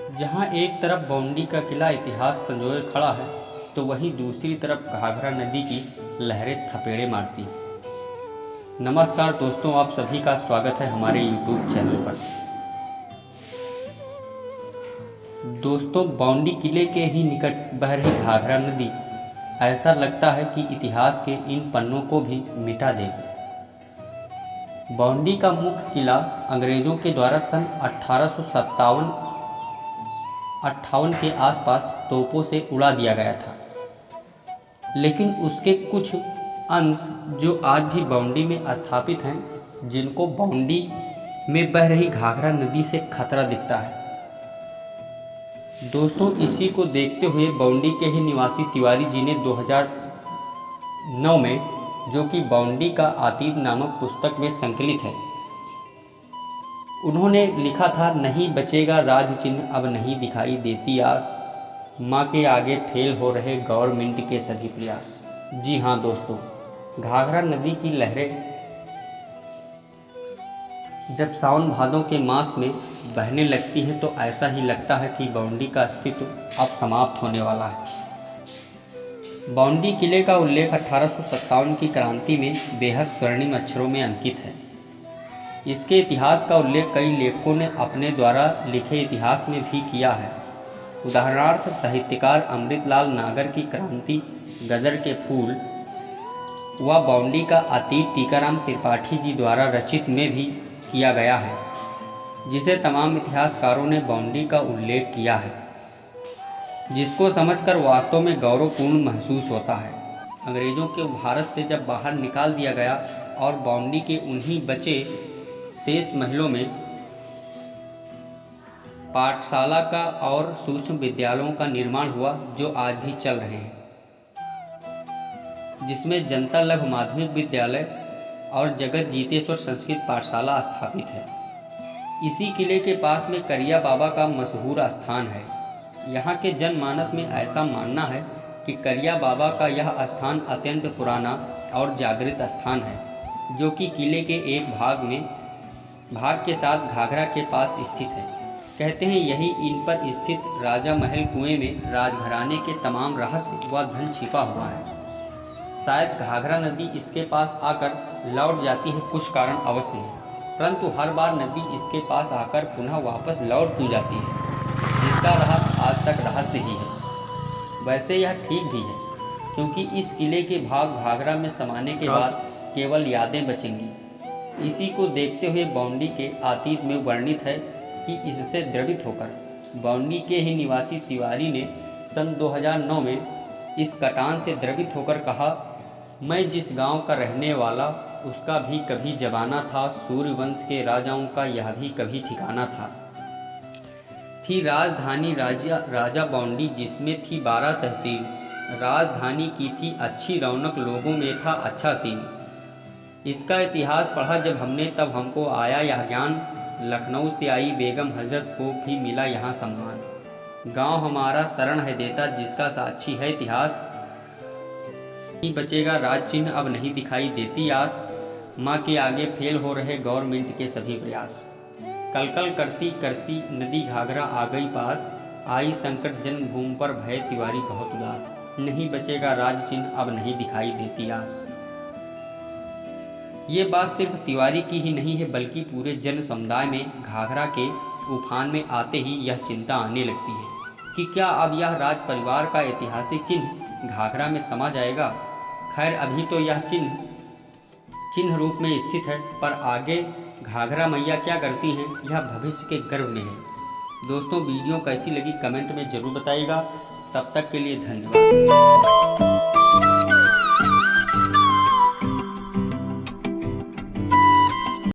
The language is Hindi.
जहां एक तरफ बौंडी का किला इतिहास संजोए खड़ा है तो वहीं दूसरी तरफ घाघरा नदी की लहरें थपेड़े मारती हैं। नमस्कार दोस्तों, आप सभी का स्वागत है हमारे YouTube चैनल पर। दोस्तों, बौंडी किले के ही निकट बह रही घाघरा नदी ऐसा लगता है कि इतिहास के इन पन्नों को भी मिटा देगी। बौंडी का मुख्य किला अंग्रेजों के द्वारा सन 1857-58 के आसपास तोपों से उड़ा दिया गया था, लेकिन उसके कुछ अंश जो आज भी बौंडी में स्थापित हैं, जिनको बौंडी में बह रही घाघरा नदी से खतरा दिखता है। दोस्तों, इसी को देखते हुए बौंडी के ही निवासी तिवारी जी ने 2009 में, जो कि बौंडी का अतीत नामक पुस्तक में संकलित है, उन्होंने लिखा था, नहीं बचेगा राज चिन्ह अब नहीं दिखाई देती आस, माँ के आगे फेल हो रहे गवर्नमेंट के सभी प्रयास। जी हाँ दोस्तों, घाघरा नदी की लहरें जब सावन भादों के मास में बहने लगती हैं तो ऐसा ही लगता है कि बौंडी का अस्तित्व अब समाप्त होने वाला है। बौंडी किले का उल्लेख 1857 की क्रांति में बेहद स्वर्णिम अक्षरों में अंकित है। इसके इतिहास का उल्लेख कई लेखकों ने अपने द्वारा लिखे इतिहास में भी किया है। उदाहरणार्थ साहित्यकार अमृतलाल नागर की क्रांति गदर के फूल व बौंडी का अतीत टीकाराम त्रिपाठी जी द्वारा रचित में भी किया गया है, जिसे तमाम इतिहासकारों ने बौंडी का उल्लेख किया है, जिसको समझकर वास्तव में गौरवपूर्ण महसूस होता है। अंग्रेज़ों के भारत से जब बाहर निकाल दिया गया और बौंडी के उन्हीं बचे शेष महलों में पाठशाला का और सूक्ष्म विद्यालयों का निर्माण हुआ, जो आज भी चल रहे हैं, जिसमें जनता लघु माध्यमिक विद्यालय और जगत जीतेश्वर संस्कृत पाठशाला स्थापित है। इसी किले के पास में करिया बाबा का मशहूर स्थान है। यहाँ के जनमानस में ऐसा मानना है कि करिया बाबा का यह स्थान अत्यंत पुराना और जागृत स्थान है, जो कि किले के एक भाग के साथ घाघरा के पास स्थित है। कहते हैं यही इन पर स्थित राजा महल कुएं में राजघराने के तमाम रहस्य व धन छिपा हुआ है। शायद घाघरा नदी इसके पास आकर लौट जाती है, कुछ कारण अवश्य है, परंतु हर बार नदी इसके पास आकर पुनः वापस लौट क्यों जाती है, जिसका रहस्य आज तक रहस्य ही है। वैसे यह ठीक भी है, क्योंकि इस किले के भाग घाघरा में समाने के बाद केवल यादें बचेंगी। इसी को देखते हुए बौंडी के अतीत में वर्णित है कि इससे द्रवित होकर बौंडी के ही निवासी तिवारी ने सन 2009 में इस कटान से द्रवित होकर कहा, मैं जिस गांव का रहने वाला, उसका भी कभी जमाना था, सूर्यवंश के राजाओं का यह भी कभी ठिकाना था। थी राजधानी राजा बौंडी, जिसमें थी 12 तहसील, राजधानी की थी अच्छी रौनक, लोगों में था अच्छा सीन। इसका इतिहास पढ़ा जब हमने तब हमको आया यह ज्ञान, लखनऊ से आई बेगम हजरत को भी मिला यहाँ सम्मान। गांव हमारा शरण है देता, जिसका साक्षी है इतिहास, नहीं बचेगा राज चिन्ह अब नहीं दिखाई देती आस, माँ के आगे फेल हो रहे गवर्नमेंट के सभी प्रयास। कलकल करती करती नदी घाघरा आ गई पास, आई संकट जन्मभूमि पर भय तिवारी बहुत उदास, नहीं बचेगा राज चिन्ह अब नहीं दिखाई देती आस। ये बात सिर्फ तिवारी की ही नहीं है, बल्कि पूरे जन समुदाय में घाघरा के उफान में आते ही यह चिंता आने लगती है कि क्या अब यह राज परिवार का ऐतिहासिक चिन्ह घाघरा में समा जाएगा। खैर, अभी तो यह चिन्ह रूप में स्थित है, पर आगे घाघरा मैया क्या करती हैं, यह भविष्य के गर्भ में है। दोस्तों, वीडियो कैसी लगी कमेंट में ज़रूर बताइएगा। तब तक के लिए धन्यवाद।